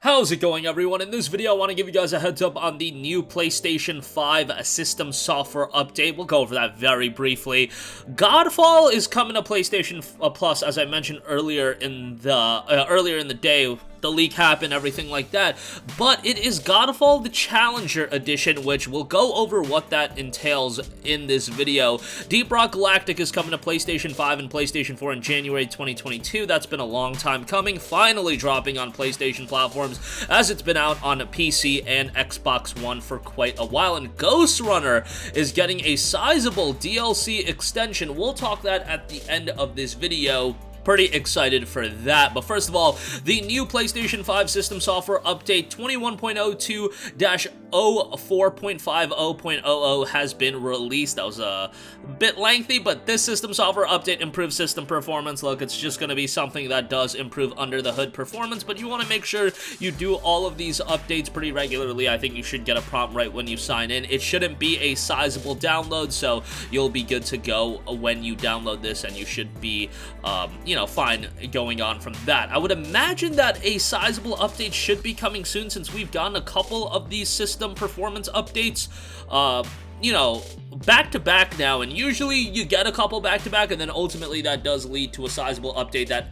How's it going, everyone? In this video, I want to give you guys a heads up on the new PlayStation 5 system software update. We'll go over that very briefly. Godfall is coming to PlayStation Plus, as I mentioned earlier in the day. The leak happened, everything like that, but it is Godfall the Challenger Edition, which we'll go over what that entails in this video. Deep Rock Galactic is coming to PlayStation 5 and PlayStation 4 in January 2022. That's been a long time coming, finally dropping on PlayStation platforms, as it's been out on PC and Xbox One for quite a while. And Ghostrunner is getting a sizable DLC extension. We'll talk that at the end of this video. Pretty excited for that. But first of all, the new PlayStation 5 system software update 21.02-04.50.00 has been released. That was a bit lengthy, but this system software update improves system performance. Look, it's just going to be something that does improve under the hood performance, but you want to make sure you do all of these updates pretty regularly. I think you should get a prompt right when you sign in. It shouldn't be a sizable download, so you'll be good to go when you download this, and you should be, fine going on from that. I would imagine that a sizable update should be coming soon, since we've gotten a couple of these system performance updates, back-to-back now, and usually you get a couple back-to-back, and then ultimately that does lead to a sizable update that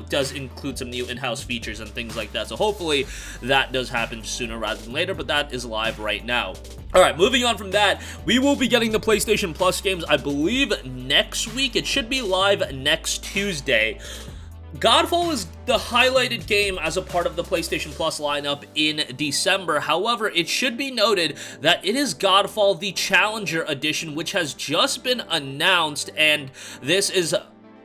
does include some new in-house features and things like that. So hopefully that does happen sooner rather than later, but that is live right now. Alright, moving on from that, we will be getting the PlayStation Plus games, I believe, next week. It should be live next Tuesday. Godfall is the highlighted game as a part of the PlayStation Plus lineup in December. However, it should be noted that it is Godfall the Challenger Edition, which has just been announced, and this is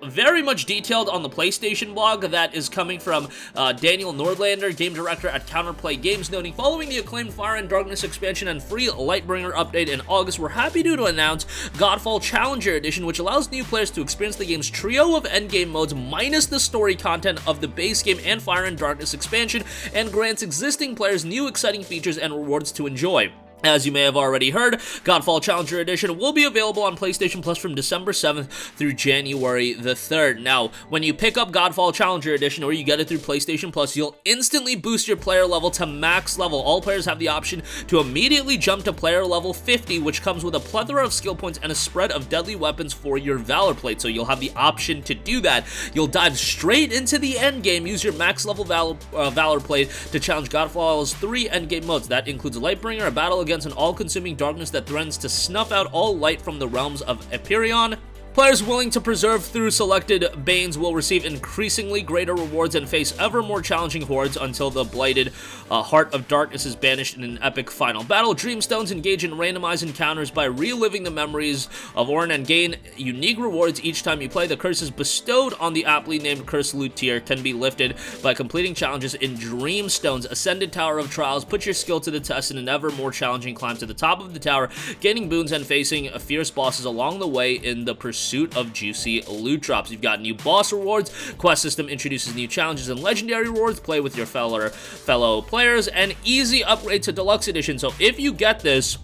very much detailed on the PlayStation blog that is coming from Daniel Nordlander, game director at Counterplay Games, noting, following the acclaimed Fire and Darkness expansion and free Lightbringer update in August, we're happy to announce Godfall Challenger Edition, which allows new players to experience the game's trio of endgame modes minus the story content of the base game and Fire and Darkness expansion, and grants existing players new exciting features and rewards to enjoy. As you may have already heard, Godfall Challenger Edition will be available on PlayStation Plus from December 7th through January the 3rd. Now, when you pick up Godfall Challenger Edition, or you get it through PlayStation Plus, you'll instantly boost your player level to max level. All players have the option to immediately jump to player level 50, which comes with a plethora of skill points and a spread of deadly weapons for your Valor Plate, so you'll have the option to do that. You'll dive straight into the endgame, use your max level Valor Plate to challenge Godfall's 3 endgame modes. That includes Lightbringer, a battle against an all-consuming darkness that threatens to snuff out all light from the realms of Empyrean. Players willing to persevere through selected banes will receive increasingly greater rewards and face ever more challenging hordes until the blighted Heart of Darkness is banished in an epic final battle. Dreamstones engage in randomized encounters by reliving the memories of Orin and gain unique rewards each time you play. The curses bestowed on the aptly named Curse Loot tier can be lifted by completing challenges in Dreamstones. Ascended Tower of Trials. Put your skill to the test in an ever more challenging climb to the top of the tower, gaining boons and facing fierce bosses along the way in the pursuit of juicy loot drops. You've got new boss rewards, quest system introduces new challenges and legendary rewards, play with your fellow players, and easy upgrade to Deluxe Edition. So if you get this,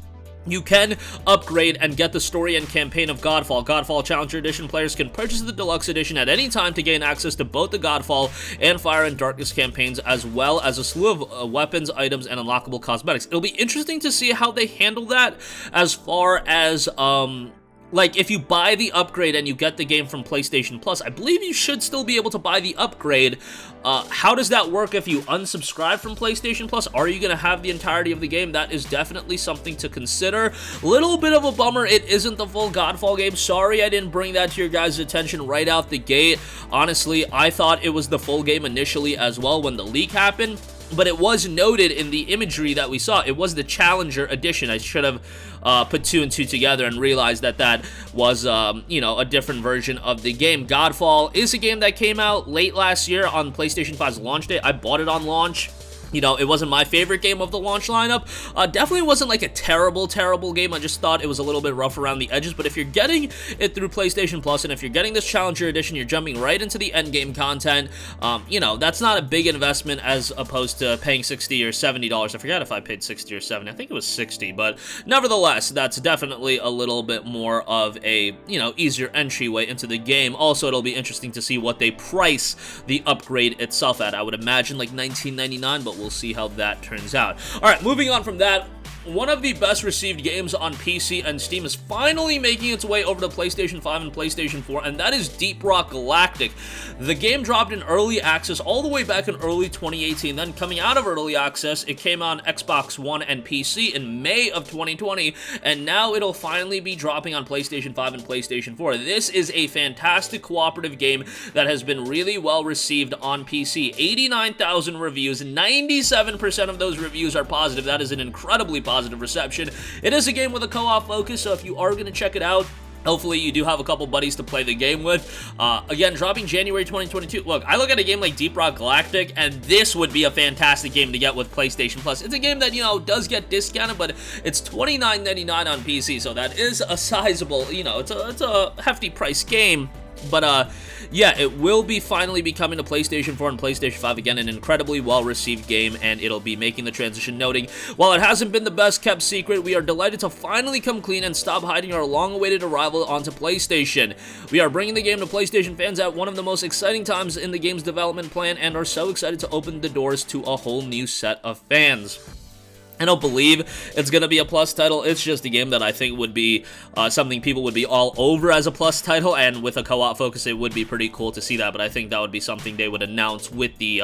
you can upgrade and get the story and campaign of Godfall. Godfall Challenger Edition players can purchase the Deluxe Edition at any time to gain access to both the Godfall and Fire and Darkness campaigns, as well as a slew of weapons, items, and unlockable cosmetics. It'll be interesting to see how they handle that, as far as, like, if you buy the upgrade and you get the game from PlayStation Plus, I believe you should still be able to buy the upgrade. How does that work if you unsubscribe from PlayStation Plus? Are you going to have the entirety of the game? That is definitely something to consider. Little bit of a bummer, it isn't the full Godfall game. Sorry I didn't bring that to your guys' attention right out the gate. Honestly, I thought it was the full game initially as well when the leak happened. But it was noted in the imagery that we saw. It was the Challenger Edition. I should have put 2 and 2 together and realized that that was, a different version of the game. Godfall is a game that came out late last year on PlayStation 5's launch day. I bought it on launch. It wasn't my favorite game of the launch lineup. Definitely wasn't like a terrible game. I just thought it was a little bit rough around the edges. But if you're getting it through PlayStation Plus, and if you're getting this Challenger Edition, you're jumping right into the endgame content. That's not a big investment as opposed to paying $60 or $70. I forgot if I paid $60 or $70. I think it was $60. But nevertheless, that's definitely a little bit more of a, easier entryway into the game. Also, it'll be interesting to see what they price the upgrade itself at. I would imagine like $19.99, but we'll see how that turns out. Alright, moving on from that, one of the best received games on PC and Steam is finally making its way over to PlayStation 5 and PlayStation 4, and that is Deep Rock Galactic. The game dropped in early access all the way back in early 2018, then coming out of early access, it came on Xbox One and PC in May of 2020, and now it'll finally be dropping on PlayStation 5 and PlayStation 4. This is a fantastic cooperative game that has been really well received on PC. 89,000 reviews, 97% of those reviews are positive. That is an incredibly positive reception. It is a game with a co-op focus, so if you are going to check it out, hopefully you do have a couple buddies to play the game with. Again, dropping January 2022. Look, I look at a game like Deep Rock Galactic, and this would be a fantastic game to get with PlayStation Plus. It's a game that, you know, does get discounted, but it's $29.99 on PC, so that is a sizable, you know, it's a hefty price game. But, yeah, it will be finally be coming to PlayStation 4 and PlayStation 5. Again, an incredibly well-received game, and it'll be making the transition, noting, while it hasn't been the best-kept secret, we are delighted to finally come clean and stop hiding our long-awaited arrival onto PlayStation. We are bringing the game to PlayStation fans at one of the most exciting times in the game's development plan, and are so excited to open the doors to a whole new set of fans. I don't believe it's going to be a Plus title. It's just a game that I think would be something people would be all over as a Plus title, and with a co-op focus, it would be pretty cool to see that, but I think that would be something they would announce with the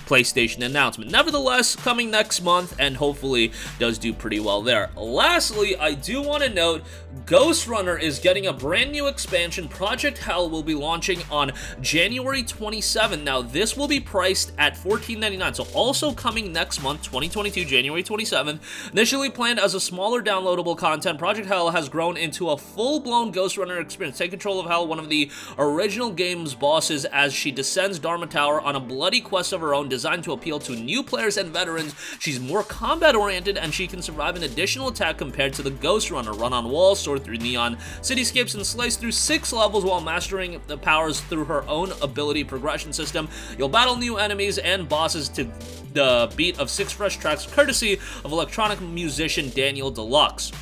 PlayStation announcement. Nevertheless, coming next month, and hopefully does do pretty well there. Lastly, I do want to note, Ghostrunner is getting a brand new expansion. Project Hell will be launching on January 27th. Now, this will be priced at $14.99, so also coming next month, 2022, January 27th. Initially planned as a smaller downloadable content, Project Hell has grown into a full-blown Ghostrunner experience. Take control of Hell, one of the original game's bosses, as she descends Dharma Tower on a bloody quest of her own designed to appeal to new players and veterans. She's more combat-oriented, and she can survive an additional attack compared to the Ghostrunner. Run on walls, soar through neon cityscapes, and slice through 6 levels while mastering the powers through her own ability progression system. You'll battle new enemies and bosses to the beat of 6 fresh tracks, courtesy of electronic musician Daniel Deluxe.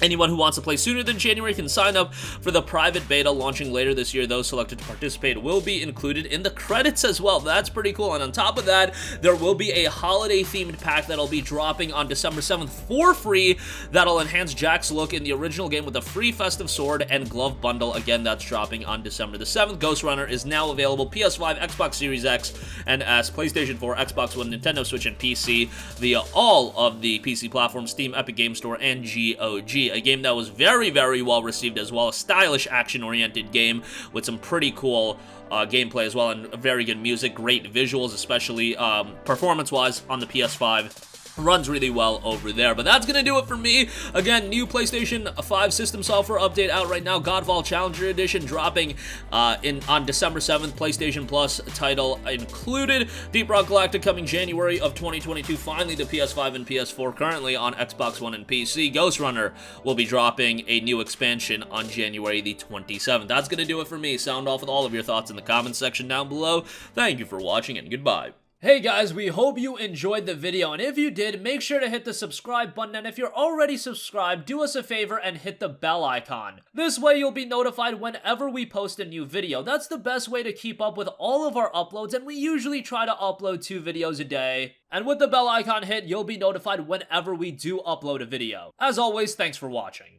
Anyone who wants to play sooner than January can sign up for the private beta launching later this year. Those selected to participate will be included in the credits as well. That's pretty cool. And on top of that, there will be a holiday-themed pack that'll be dropping on December 7th for free. That'll enhance Jack's look in the original game with a free festive sword and glove bundle. Again, that's dropping on December the 7th. Ghostrunner is now available PS5, Xbox Series X, and S, PlayStation 4, Xbox One, Nintendo Switch, and PC via all of the PC platforms, Steam, Epic Game Store, and GOG. A game that was very, very well received as well. A stylish, action-oriented game with some pretty cool gameplay as well, and very good music, great visuals, especially performance-wise on the PS5. Runs really well over there. But that's gonna do it for me. Again, new PlayStation 5 system software update out right now. Godfall Challenger Edition dropping on December 7th. PlayStation Plus title included. Deep Rock Galactic coming January of 2022. Finally to PS5 and PS4. Currently on Xbox One and PC. Ghostrunner will be dropping a new expansion on January the 27th. That's gonna do it for me. Sound off with all of your thoughts in the comments section down below. Thank you for watching, and goodbye. Hey guys, we hope you enjoyed the video, and if you did, make sure to hit the subscribe button, and if you're already subscribed, do us a favor and hit the bell icon. This way you'll be notified whenever we post a new video. That's the best way to keep up with all of our uploads, and we usually try to upload 2 videos a day. And with the bell icon hit, you'll be notified whenever we do upload a video. As always, thanks for watching.